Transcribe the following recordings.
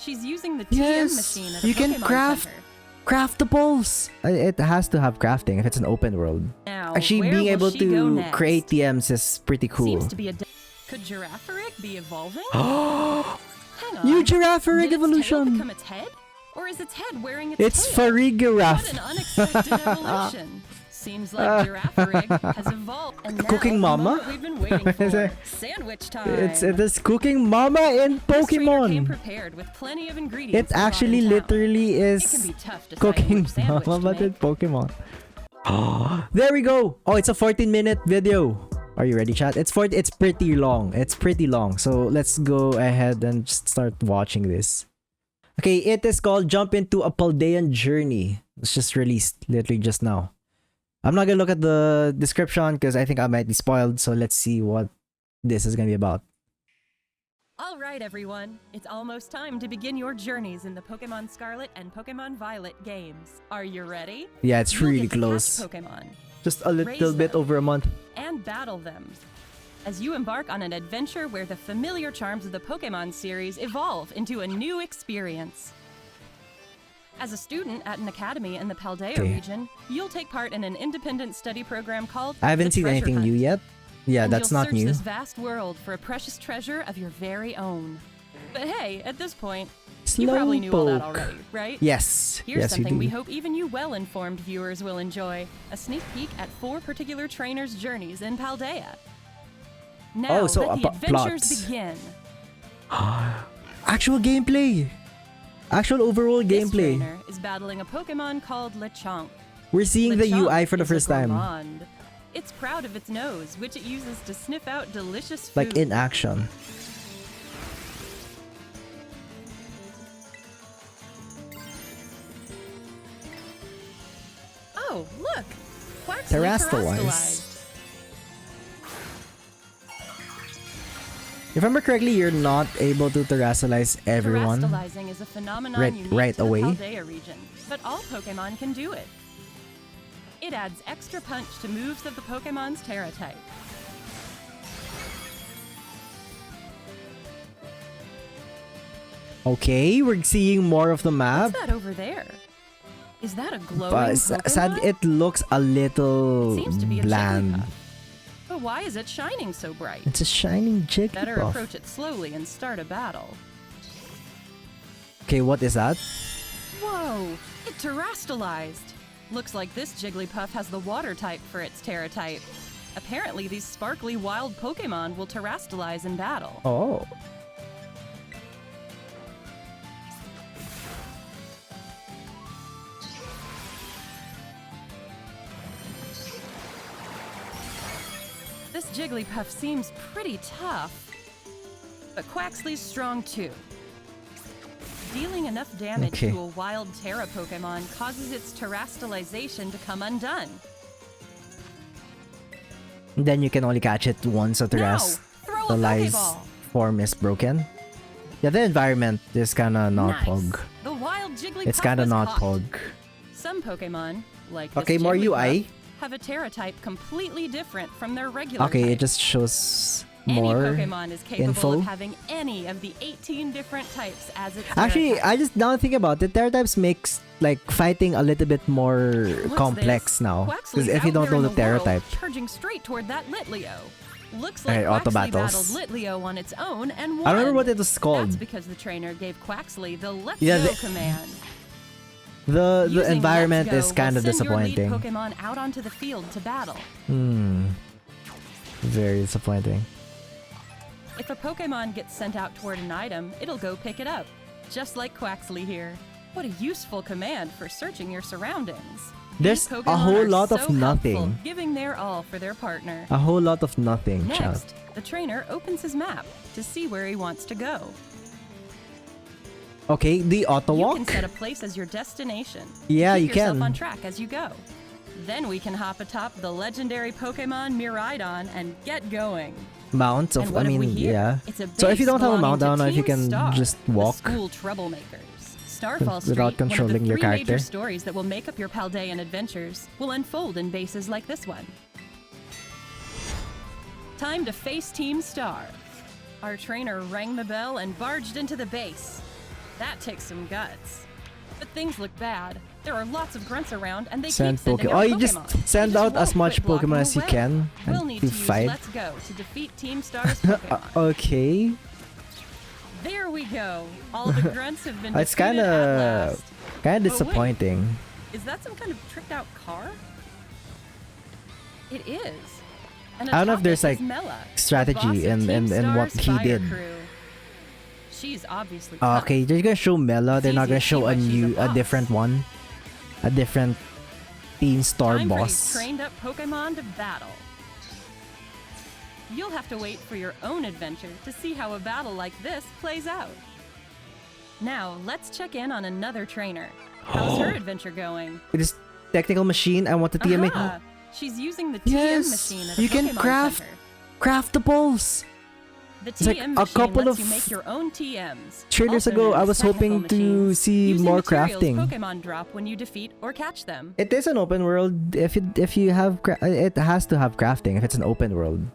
She's using the TM machine at a you can Pokemon Center. craftables. It has to have crafting if it's an open world. Now, Actually, where being will able she go to next? create TMs is pretty cool. Seems to be a could Girafarig be evolving? Hang on. New Girafarig Did its tail evolution. become its head? Or is its head wearing its It's tail? Farigiraf. What an unexpected evolution. Seems like Girafarig has evolved. And now, Cooking the mama? moment we've been waiting for. Sandwich time. It is cooking mama in This trainer came Pokemon. prepared with plenty of ingredients. It actually literally It can is be tough deciding cooking which sandwich mama, to but in make. Pokemon. There we go. Oh, it's a 14-minute video. Are you ready, chat? It's pretty long. It's pretty long. So let's go ahead and just start watching this. Okay, it is called Jump Into a Paldean Journey. It's just released literally just now. I'm not gonna look at the description because I think I might be spoiled. So let's see what this is gonna be about. All right, everyone. It's almost time to begin your journeys in the Pokémon Scarlet and Pokémon Violet games. Are you ready? Yeah, it's You'll really get to close. catch Pokémon Just a little Raise bit them. over a month. and battle them as you embark on an adventure where the familiar charms of the Pokémon series evolve into a new experience. As a student at an academy in the Paldea Okay. region, you'll take part in an independent study program called I haven't the seen Treasure anything Hunt. new yet. Yeah, And that's you'll not search new. this vast world for a precious treasure of your very own. But hey, at this point, you probably knew all that Slowpoke. already, right? Yes. Here's Yes, something we we do. hope even you well-informed viewers will enjoy. A sneak peek at 4 particular trainers' journeys in Paldea. Now, Oh, so let the adventures plots. begin. Actual gameplay. Actual overall This gameplay. trainer is battling a Pokemon called Lechonk. We're seeing the Lechonk UI for the is a first time. gourmand. It's proud of its nose, which it uses to sniff out delicious food. Like in action. Oh, look! Quaxley Terastallize. Terastallized. If I remember correctly, you're not able to terastallize everyone. Terastallizing is a phenomenon Right- unique right to away. the Paldea region, but all Pokemon can do it. It adds extra punch to moves of the Pokemon's Tera type. Okay, we're seeing more of the map. What's that over there? Is that a glowing But sad, Pokemon? it looks a little It seems to be a bland. Jigglypuff. But why is it shining so bright? It's a shining Better Jigglypuff. approach it slowly and start a battle. Okay, what is that? Whoa! It terastallized! Looks like this Jigglypuff has the water type for its Tera type. Apparently, these sparkly wild Pokemon will terastallize in battle. Oh. This Jigglypuff seems pretty tough, but Quaxly's strong too. Dealing enough damage Okay. to a wild Tera Pokemon causes its terastallization to come undone. Then you can only catch it once the Now, rest. throw The a lies Pokeball! form is broken. Yeah, the environment is kinda not Nice. pog. The wild Jigglypuff It's kinda was not caught. pog. Some Pokemon, like this Okay, more UI. Jigglypuff, have a Tera type completely different from their regular Okay, type. it just shows Any more Pokemon is capable info. of having any of the 18 different types as its Tera Actually, type. I just now think about it. Tera types makes like fighting a little bit more What's complex this? now. Quaxly's Because if you out don't there know in the Tera world, type, charging straight toward that Litleo. Looks Alright, like auto Quaxly battles. battled Litleo on its own and won. I remember what it was called. That's because the trainer gave Quaxly the Let's Yeah, Go the- command. The Using environment Let's Go is kind will of send your lead disappointing. Pokemon out onto the field to battle. Very disappointing. If a Pokemon gets sent out toward an item, it'll go pick it up. Just like Quaxly here. What a useful command for searching your surroundings. There's These a Pokemon whole are lot so of helpful, nothing. giving their all for their partner. A whole lot of nothing, chat. Next, the trainer opens his map to see where he wants to go. Okay, the auto You walk. can set a place as your destination. Yeah, Keep you yourself can. on track as you go. Then we can hop atop the legendary Pokemon Miraidon and get going. Mounts of, And what I have we mean, here? yeah. It's a So if you base don't have a belonging mount, I to don't know if you Team can Star, just the walk. school troublemakers. Starfall Street, Without controlling one your of the 3 character. major stories that will make up your Paldean adventures, will unfold in bases like this one. Time to face Team Star. Our trainer rang the bell and barged into the base. That takes some guts. But things look bad. There are lots of grunts around, and they Send keep sending Pokemon. out Oh, you Pokemon. just send They out as won't much quit blocking Pokemon as you away. can We'll and need to to use fight. Let's Go to defeat Team Star's Pokemon. Okay. There we go. All the grunts have been It's defeated at last. kind of wait. disappointing. Is that some kind of tricked out car? It is. And I don't know if atop there's, it like, is Mela, strategy the boss of in Team what Star's he fire did. crew. She's obviously tough. Okay, they're gonna show Mela. It's They're not easy gonna to see show why she's a a boss. different one, a different Team Star Time for these boss. trained up Pokemon to battle. You'll have to wait for your own adventure to see how a battle like this plays out. Now, let's check in on another trainer. How's her adventure going? It is technical machine. I want the TMA. Aha! She's using the TM Yes, machine at a you can Pokemon craft Center. Craftables. The It's like TM a machine couple lets of you make your own TMs. trailers also ago, known I as was technical hoping to machines, see using more materials crafting. Pokemon drop when you defeat or catch them. It is an open world. If you have it has to have crafting if it's an open world.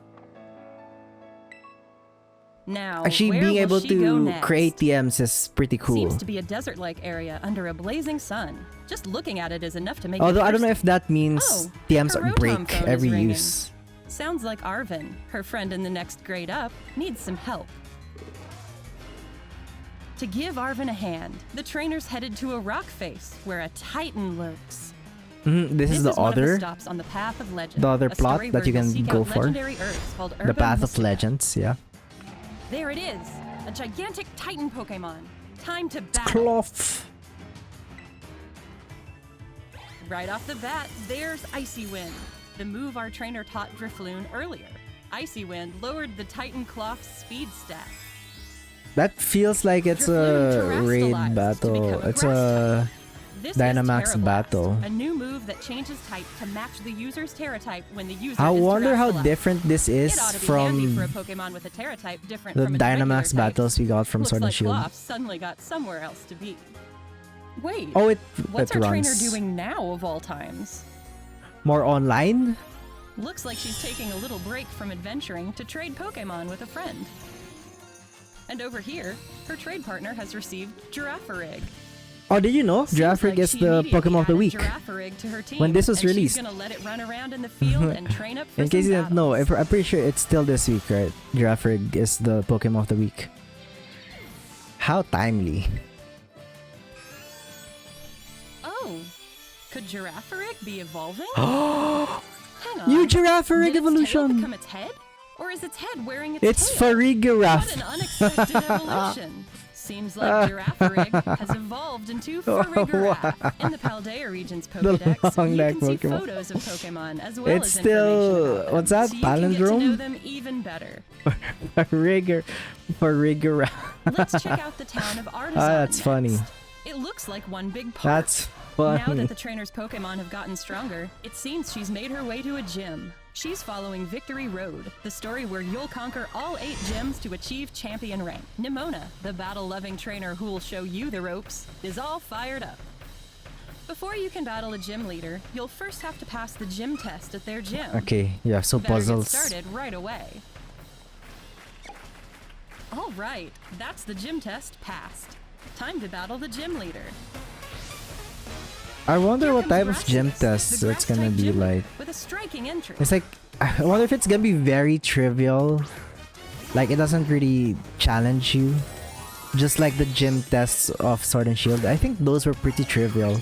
Now, Actually, where being will able she go to next? create TMs is pretty cool. Seems to be a desert-like area under a blazing sun. Just looking at it is enough to make Although you I don't know thirsty. if that means Oh, TMs her are Rotom break phone is every ringing. use. Sounds like Arvin, her friend in the next grade up, needs some help. To give Arvin a hand, the trainer's headed to a rock face where a Titan lurks. This is the one of the other, stops on the Path of Legend, the other a plot story that where you you'll can seek go out for. legendary herbs called The Herba Path of Mystica. Legends. Yeah. There it is, a gigantic Titan Pokemon. Time to battle. Cloth. Right off the bat, there's Icy Wind, the move our trainer taught Drifloon earlier. Icy Wind lowered the Titan Cloth's speed stat. That feels like it's Drifloon a raid Terastallize to battle. become a It's grass a This Dynamax is Tera battle. Blast, a new move that changes type to match the user's Tera type when the user I is wonder how Terastallized. different this is It ought to be handy for a from Pokemon with a Tera type different the from its regular Dynamax types. battles we got from Looks Sword like and Shield. Cloth suddenly got somewhere else to be. Wait, Oh, what's it our runs. trainer doing now of all times? More online? Looks like she's taking a little break from adventuring to trade Pokemon with a friend. And over here, her trade partner has received Girafarig. Oh, did you know? Seems Girafarig like is she the immediately Pokemon of the added week. Girafarig to her team, When this was and released. she's gonna let it run around in the field and train up for In case some you didn't know, battles. I'm pretty sure it's still this week, right? Girafarig is the Pokemon of the week. How timely. Oh, could Girafarig be evolving? Oh, Hang on. new Girafarig Did its tail evolution! become its head? Or is its head wearing its It's tail? What an Farigiraf! unexpected evolution. Seems like Girafarig has evolved into Farigiraf. In the Paldea region's The Pokedex, long you neck can see Pokemon. photos of Pokemon as well It's as still- information about them, what's that, so you can get to know palindrome? them even better. Farigiraf. Let's check out the town of Artisan. That's next. funny. It looks like one big park. That's funny. Now that the trainer's Pokemon have gotten stronger, it seems she's made her way to a gym. She's following Victory Road, the story where you'll conquer all 8 gyms to achieve champion rank. Nimona, the battle-loving trainer who'll show you the ropes, is all fired up. Before you can battle a gym leader, you'll first have to pass the gym test at their gym. Okay, yeah, so Better puzzles. get started right away. All right, that's the gym test passed. Time to battle the gym leader. I wonder Here what comes type of gym Gracias, test the it's gonna grass-type be gym leader, like. with a striking entry. It's like, I wonder if it's gonna be very trivial. Like, it doesn't really challenge you. Just like the gym tests of Sword and Shield. I think those were pretty trivial.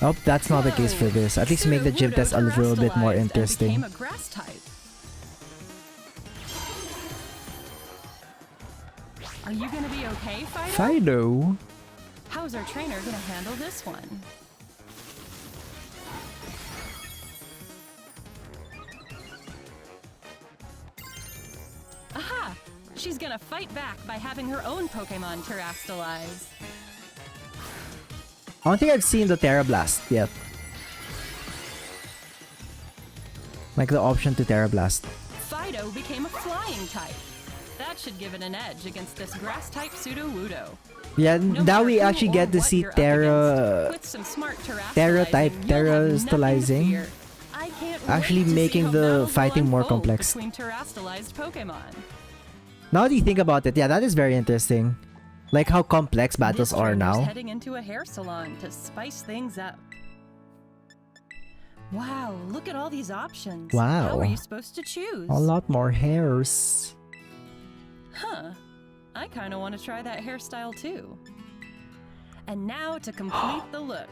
I hope that's not the case for this. At least make the gym test a little bit more Terastallized and interesting. became a grass type. Are you gonna be okay, Fido? Fido? How's our trainer gonna handle this one? Aha! She's gonna fight back by having her own Pokemon Terastallize. I don't think I've seen the Tera Blast yet. Like the option to Tera Blast. Fido became a flying type. That should give it an edge against this grass type Pseudo-Wudo. Yeah, No now matter we who actually or get to what see you're up against, Tera with some smart Tera type Terastallizing, you'll have nothing to Terastallizing. fear. I can't Actually wait to see making how the battles will fighting more unfold complex. between Terastallized Pokemon. Now that you think about it, yeah, that is very interesting. Like how complex battles This are trainer's now. heading into a hair salon to spice things up. Wow, look at all these options. Wow. How are you supposed to choose? A lot more hairs. Huh. I kind of want to try that hairstyle too. And now to complete the look.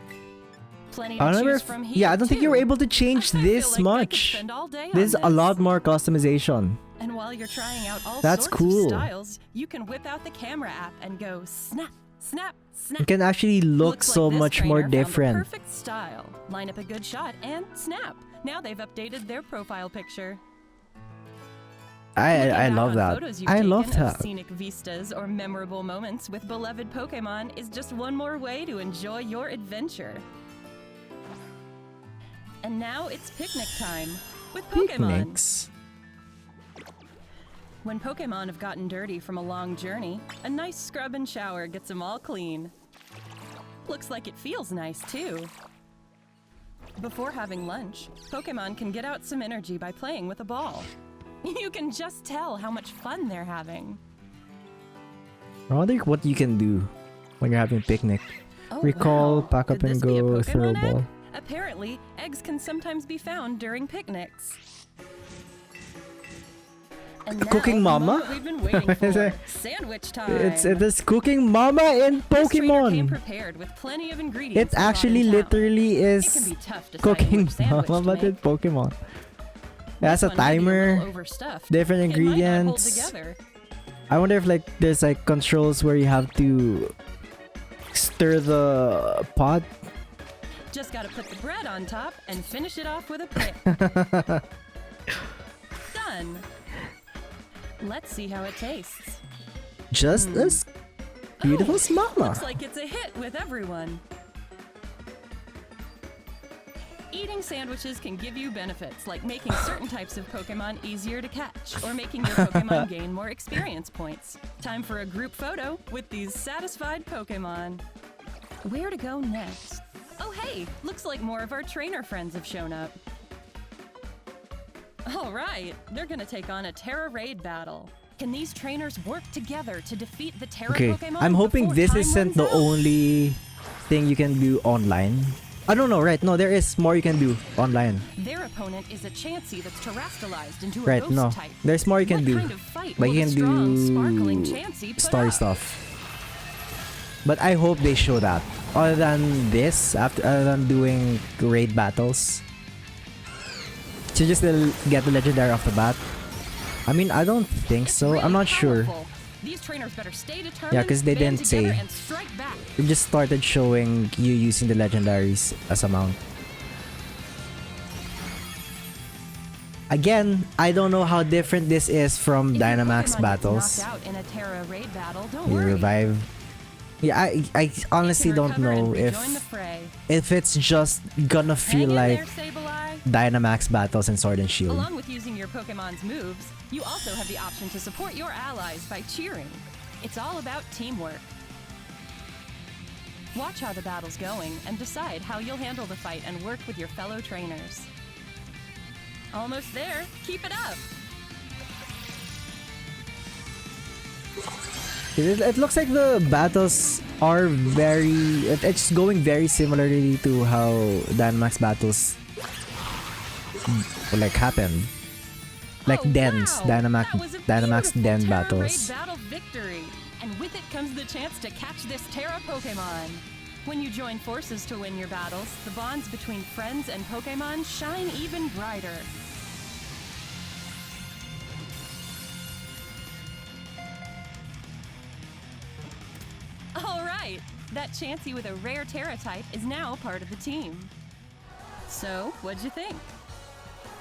Plenty to I don't choose from here. Yeah, I don't think you were too. able to change I feel this like I could much. spend all day on This is a lot more customization. And while you're trying out all That's sorts cool. of styles, you can whip out the camera app and go snap, snap, snap. It can actually look Looks so like this much more trainer found the different. Perfect style. Line up a good shot and snap. Now they've updated their profile picture. I Looking love back on that. photos you've I taken love of that. Scenic vistas or memorable moments with beloved Pokemon is just one more way to enjoy your adventure. And now it's picnic time with Pokemon. Picnics. When Pokemon have gotten dirty from a long journey, a nice scrub and shower gets them all clean. Looks like it feels nice too. Before having lunch, Pokemon can get out some energy by playing with a ball. You can just tell how much fun they're having. I wonder what you can do when you're having a picnic. Oh, Recall, wow. pack up Could and this be a go, throw a Pokemon egg? ball. Apparently, eggs can sometimes be found during picnics. And now, Cooking the mama? moment we've been waiting Is for. it- Sandwich time. It is cooking mama in This trainer came Pokemon. prepared with plenty of ingredients It we bought in actually town. literally It can is be tough deciding cooking which sandwich mama, to but in make. Pokemon. It has This a one may be timer, little overstuffed. different It might not hold ingredients. together. I wonder if like there's like controls where you have to stir the pot. Just gotta put the bread on top and finish it off with a pick. Done. Let's see how it tastes. Just as beautiful as mama. Looks like it's a hit with everyone. Eating sandwiches can give you benefits like making certain types of Pokemon easier to catch or making your Pokemon gain more experience points. Time for a group photo with these satisfied Pokemon. Where to go next? Oh hey, looks like more of our trainer friends have shown up. All right, they're gonna take on a Tera raid battle. Can these trainers work together to defeat the Tera Okay, Pokemon? I'm hoping before this time isn't runs the out? only thing you can do online. I don't know, right? No, there is more you can do online. Their opponent is a Chansey that's Terastallized into a Right, ghost no. type. There's more you can What do. kind of fight Like will you the can strong, sparkling do Chansey put story up? stuff. But I hope they show that. Other than this, other than doing raid battles. So just get the legendary off the bat. I mean, I don't think It's so. really I'm not sure. powerful. These trainers better stay determined, Yeah, 'cause they band didn't together, say. and strike back. It just started showing you using the legendaries as a mount. Again, I don't know how different this is from If your Dynamax Pokemon battles. gets knocked out in a Tera raid battle, don't You worry. revive. Yeah, I honestly You can don't recover and know rejoin the fray. if it's just gonna feel Hang in like there, Sableye. Dynamax battles in Sword and Shield. Along with using your Pokemon's moves, you also have the option to support your allies by cheering. It's all about teamwork. Watch how the battle's going and decide how you'll handle the fight and work with your fellow trainers. Almost there. Keep it up. It looks like the battles are very... It's going very similarly to how Dynamax battles like happen. Like Oh, dens, wow. That was a Dynamax beautiful den Tera battles. Raid battle victory. And with it comes the chance to catch this Tera Pokemon. When you join forces to win your battles, the bonds between friends and Pokemon shine even brighter. All right, that Chansey with a rare Tera type is now part of the team. So, what'd you think?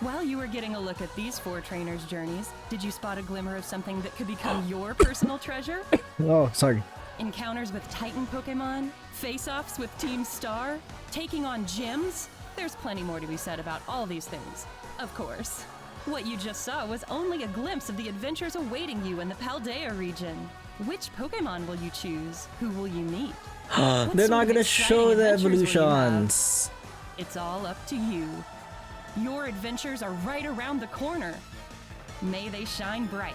While you were getting a look at these four trainers' journeys, did you spot a glimmer of something that could become your personal treasure? Oh, sorry. Encounters with Titan Pokemon? Face-offs with Team Star? Taking on gyms? There's plenty more to be said about all these things, of course. What you just saw was only a glimpse of the adventures awaiting you in the Paldea region. Which Pokemon will you choose? Who will you meet? What They're sort not of gonna exciting show the adventures will you have? evolutions. It's all up to you. Your adventures are right around the corner. May they shine bright.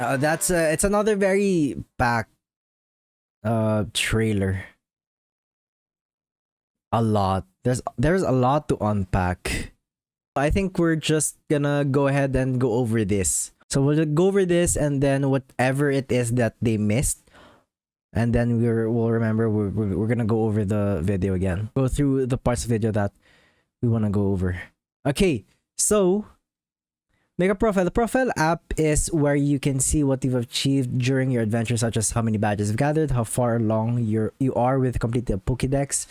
It's another very packed trailer. A lot. There's a lot to unpack. I think we're just gonna go ahead and go over this. So we'll go over this, and then whatever it is that they missed, and then we'll remember we're gonna go over the video again. Go through the parts of the video that we wanna go over. Okay, so make a profile. The profile app is where you can see what you've achieved during your adventure, such as how many badges you've gathered, how far along you are with completing the Pokédex,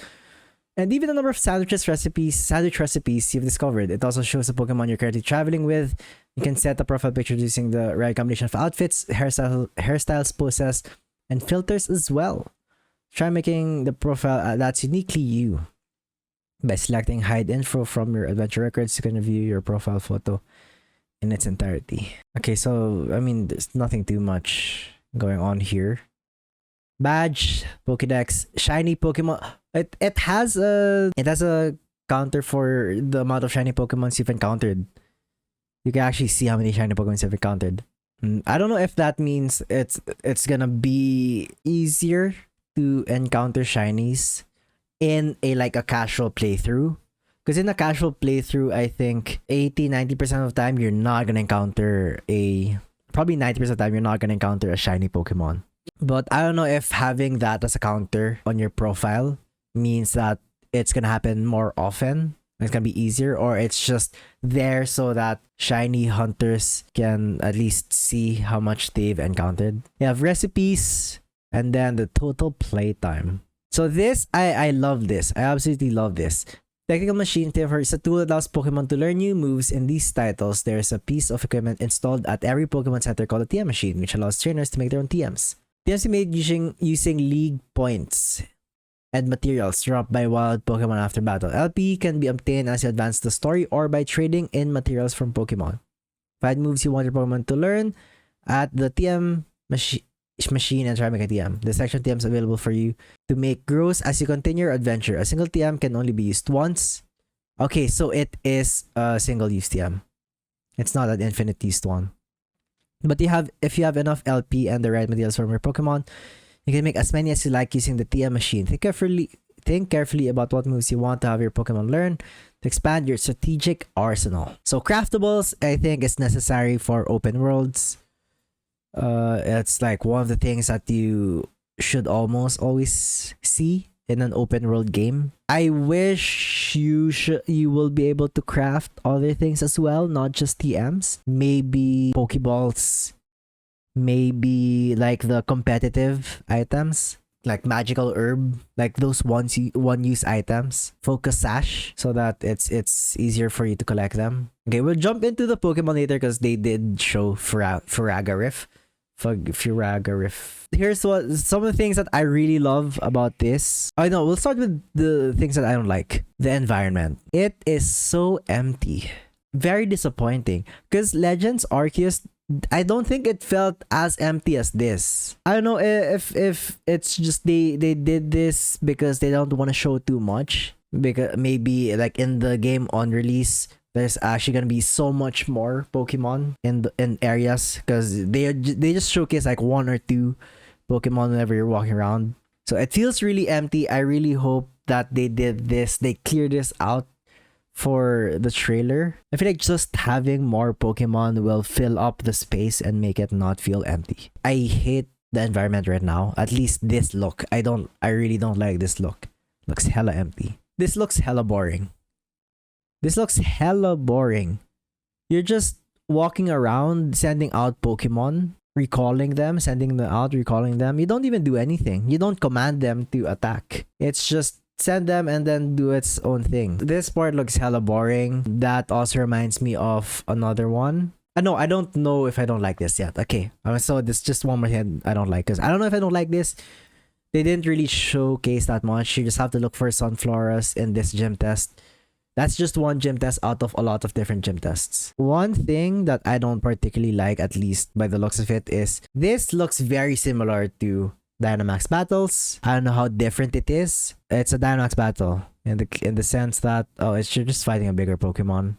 and even the number of sandwich recipes you've discovered. It also shows the Pokemon you're currently traveling with. You can set a profile picture using the right combination of outfits, hairstyles, poses, and filters as well. Try making the profile that's uniquely you. By selecting hide info from your adventure records, you can view your profile photo in its entirety. Okay, so I mean, there's nothing too much going on here. Badge, Pokédex, shiny Pokemon. It has a counter for the amount of shiny Pokemons you've encountered. You can actually see how many shiny Pokemons you've encountered. I don't know if that means it's gonna be easier to encounter shinies in a casual playthrough. Because in a casual playthrough, I think 80-90% of the time you're not gonna encounter probably 90% of the time you're not gonna encounter a shiny Pokemon. But I don't know if having that as a counter on your profile means that it's gonna happen more often. It's gonna be easier, or it's just there so that shiny hunters can at least see how much they've encountered. You have recipes, and then the total playtime. So this, I love this. I absolutely love this. Technical Machine Timer is a tool that allows Pokemon to learn new moves. In these titles, there is a piece of equipment installed at every Pokemon Center called a TM machine, which allows trainers to make their own TMs. TMs are made using league points and materials dropped by wild Pokemon after battle. LP can be obtained as you advance the story or by trading in materials from Pokemon. Find moves you want your Pokemon to learn at the TM machine and try to make a TM. The section TMs available for you to make grows as you continue your adventure. A single TM can only be used once. Okay, so it is a single-use TM. It's not an infinite-used one. But if you have enough LP and the right materials from your Pokemon, you can make as many as you like using the TM machine. Think carefully about what moves you want to have your Pokemon learn to expand your strategic arsenal. So craftables, I think, is necessary for open worlds. It's like one of the things that you should almost always see in an open world game. I wish you will be able to craft other things as well, not just TMs. Maybe Pokeballs, maybe like the competitive items, like magical herb, like those one-use items. Focus sash, so that it's easier for you to collect them. Okay, we'll jump into the Pokemon later because they did show Farigiraf. Here's some of the things that I really love about this. I know, we'll start with the things that I don't like. The environment. It is so empty. Very disappointing. Because Legends Arceus, I don't think it felt as empty as this. I don't know if it's just they did this because they don't want to show too much. Because maybe like in the game on release, there's actually gonna be so much more Pokemon in areas because they just showcase like one or two Pokemon whenever you're walking around. So it feels really empty. I really hope that they cleared this out for the trailer. I feel like just having more Pokemon will fill up the space and make it not feel empty. I hate the environment right now. At least this look. I really don't like this look. Looks hella empty. This looks hella boring. You're just walking around, sending out Pokemon, recalling them, sending them out, recalling them. You don't even do anything. You don't command them to attack. It's just send them and then do its own thing. This part looks hella boring. That also reminds me of another one. No, I don't know if I don't like this yet. Okay, so this just one more thing I don't like, because I don't know if I don't like this. They didn't really showcase that much. You just have to look for Sunfloras in this gym test. That's just one gym test out of a lot of different gym tests. One thing that I don't particularly like, at least by the looks of it, is this looks very similar to Dynamax battles. I don't know how different it is. It's a Dynamax battle in the sense that, oh, it's just fighting a bigger Pokemon.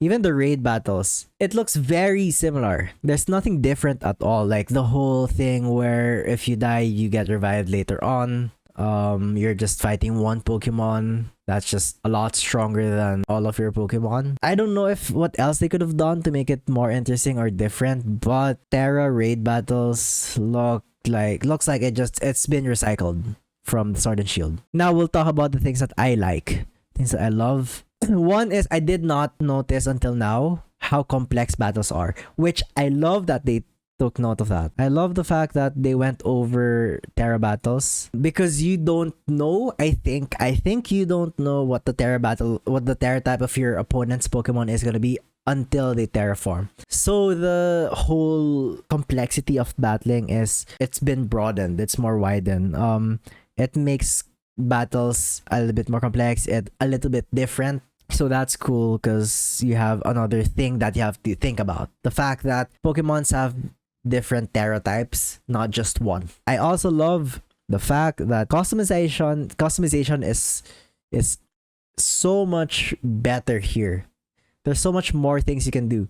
Even the raid battles, it looks very similar. There's nothing different at all. Like the whole thing where if you die, you get revived later on. You're just fighting one Pokemon that's just a lot stronger than all of your Pokemon. I don't know if what else they could have done to make it more interesting or different, but Tera raid battles looks like it's been recycled from the Sword and Shield. Now we'll talk about the things that I like, things that I love. One is I did not notice until now how complex battles are, which I love that they took note of that. I love the fact that they went over Tera battles because you don't know. I think you don't know what the Tera type of your opponent's Pokemon is gonna be until they terraform. So the whole complexity of battling it's been broadened. It's more widened. It makes battles a little bit more complex. It a little bit different. So that's cool because you have another thing that you have to think about. The fact that Pokemons have different Tera types, not just one. I also love the fact that customization is so much better here. There's so much more things you can do.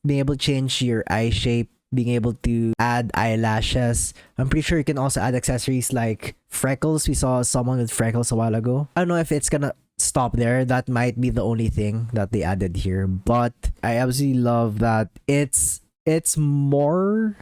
Being able to change your eye shape, being able to add eyelashes. I'm pretty sure you can also add accessories like freckles. We saw someone with freckles a while ago. I don't know if it's gonna stop there. That might be the only thing that they added here. But I absolutely love that there's more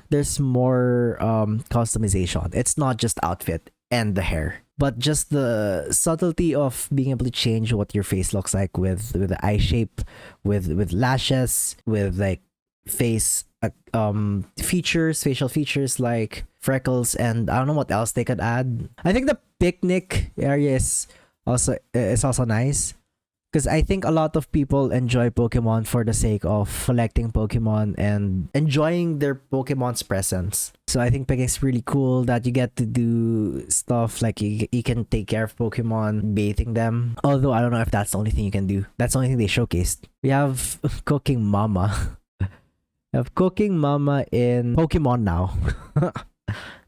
customization. It's not just outfit and the hair, but just the subtlety of being able to change what your face looks like with the eye shape, with lashes, with like face facial features like freckles, and I don't know what else they could add. I think the picnic area is also nice because I think a lot of people enjoy Pokemon for the sake of collecting Pokemon and enjoying their Pokemon's presence. So I think picnic's really cool that you get to do stuff like you can take care of Pokemon, bathing them. Although I don't know if that's the only thing you can do. That's the only thing they showcased. We have Cooking Mama. We have Cooking Mama in Pokemon now.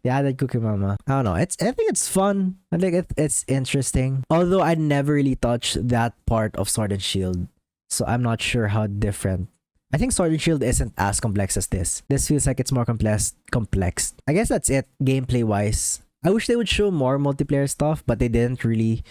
They added Cooking Mama. I don't know. I think it's fun. I think it's interesting. Although I never really touched that part of Sword and Shield, so I'm not sure how different. I think Sword and Shield isn't as complex as this. This feels like it's more complex. I guess that's it gameplay wise. I wish they would show more multiplayer stuff, but they didn't really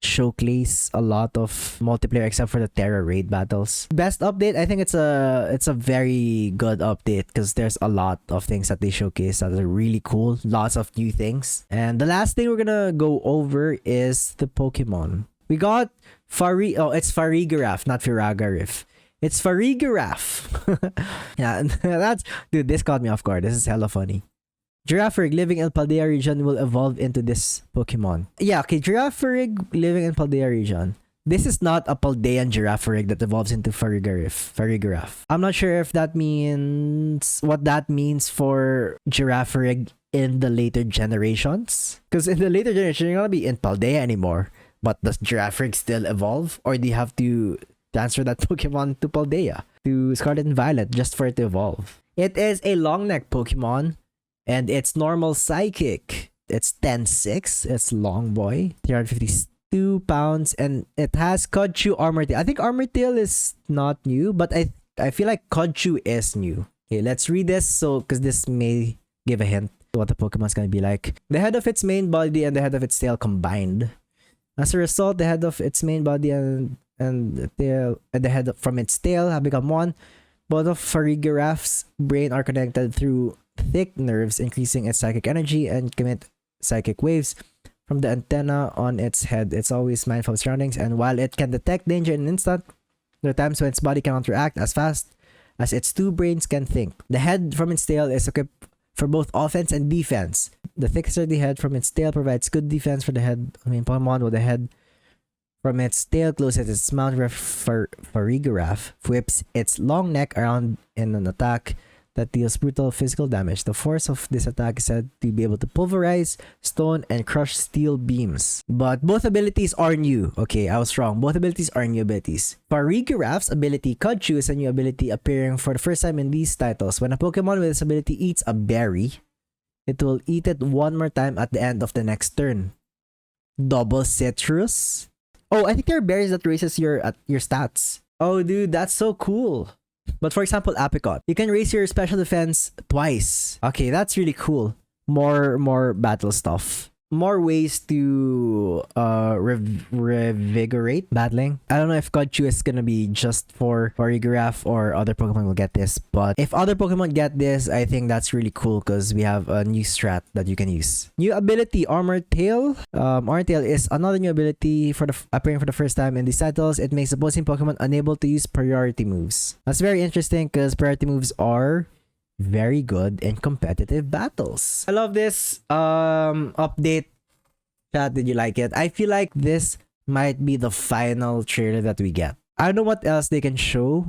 showcase a lot of multiplayer except for the Tera raid battles. Best update, I think it's a very good update because there's a lot of things that they showcase that are really cool. Lots of new things. And the last thing we're gonna go over is the Pokemon. We got it's Farigiraf, not Farigiraf. It's Farigiraf. Yeah, dude, this caught me off guard. This is hella funny. Girafarig living in Paldea region will evolve into this Pokemon. Yeah, okay, Girafarig living in Paldea region. This is not a Paldean Girafarig that evolves into Farigiraf. I'm not sure if that means what that means for Girafarig in the later generations. Because in the later generation, you're not gonna be in Paldea anymore. But does Girafarig still evolve? Or do you have to transfer that Pokemon to Paldea, to Scarlet and Violet, just for it to evolve? It is a long neck Pokemon. And it's normal psychic. It's 10-6. It's long boy. 352 pounds. And it has Cudchew Armor Tail. I think Armor Tail is not new, but I feel like Cudchew is new. Okay, let's read this because this may give a hint to what the Pokemon's gonna be like. The head of its main body and the head of its tail combined. As a result, the head of its main body and the tail and the head from its tail have become one. Both of Farigiraf's brain are connected through thick nerves, increasing its psychic energy and commit psychic waves from the antenna on its head. It's always mindful of surroundings, and while it can detect danger in an instant, there are times when its body cannot react as fast as its two brains can think. The head from its tail is equipped for both offense and defense. The thick, sturdy head from its tail provides good defense for the head. Pokemon with the head from its tail closes its mouth. Farigiraf whips its long neck around in an attack that deals brutal physical damage. The force of this attack is said to be able to pulverize, stone, and crush steel beams. But both abilities are new. Okay, I was wrong. Both abilities are new abilities. Farigiraf's ability, Cudchew, is a new ability appearing for the first time in these titles. When a Pokemon with this ability eats a berry, it will eat it one more time at the end of the next turn. Double citrus? Oh, I think there are berries that raises your stats. Oh, dude, that's so cool. But for example, Apricot, you can raise your special defense twice. Okay, that's really cool. More battle stuff. More ways to revigorate battling. I don't know if God Chew is gonna be just for Farigiraf or other Pokemon will get this, but if other Pokemon get this, I think that's really cool because we have a new strat that you can use. New ability, Armor Tail. Armor Tail is another new ability for appearing for the first time in these titles. It makes opposing Pokemon unable to use priority moves. That's very interesting because priority moves are very good in competitive battles. I love this update. Chat, did you like it? I feel like this might be the final trailer that we get. I don't know what else they can show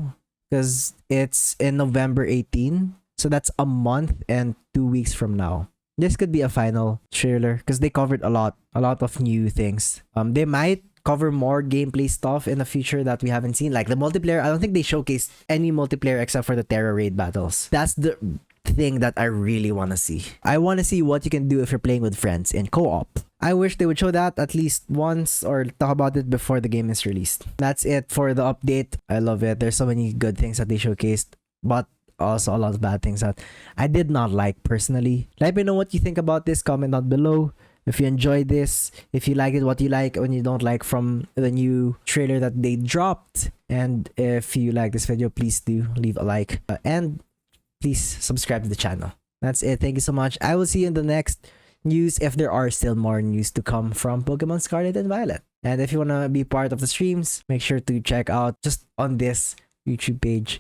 because it's in November 18. So that's a month and 2 weeks from now. This could be a final trailer because they covered a lot of new things. They might cover more gameplay stuff in the future that we haven't seen, like the multiplayer. I don't think they showcased any multiplayer except for the Tera raid battles. That's the thing that I really want to see. I want to see what you can do if you're playing with friends in co-op. I wish they would show that at least once or talk about it before the game is released. That's it for the update. I love it. There's so many good things that they showcased, but also a lot of bad things that I did not like personally. Let me know what you think about this. Comment down below. If you enjoyed this, if you like it, what you like, when you don't like from the new trailer that they dropped. And if you like this video, please do leave a like and please subscribe to the channel. That's it. Thank you so much. I will see you in the next news if there are still more news to come from Pokemon Scarlet and Violet. And if you want to be part of the streams, make sure to check out just on this YouTube page.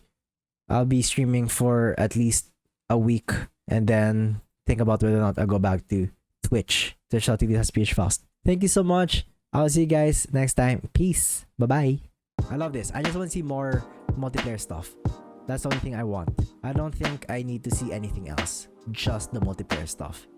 I'll be streaming for at least a week and then think about whether or not I'll go back to Twitch. Twitch.tv/PHFaust. Thank you so much. I'll see you guys next time. Peace. Bye-bye. I love this. I just want to see more multiplayer stuff. That's the only thing I want. I don't think I need to see anything else. Just the multiplayer stuff.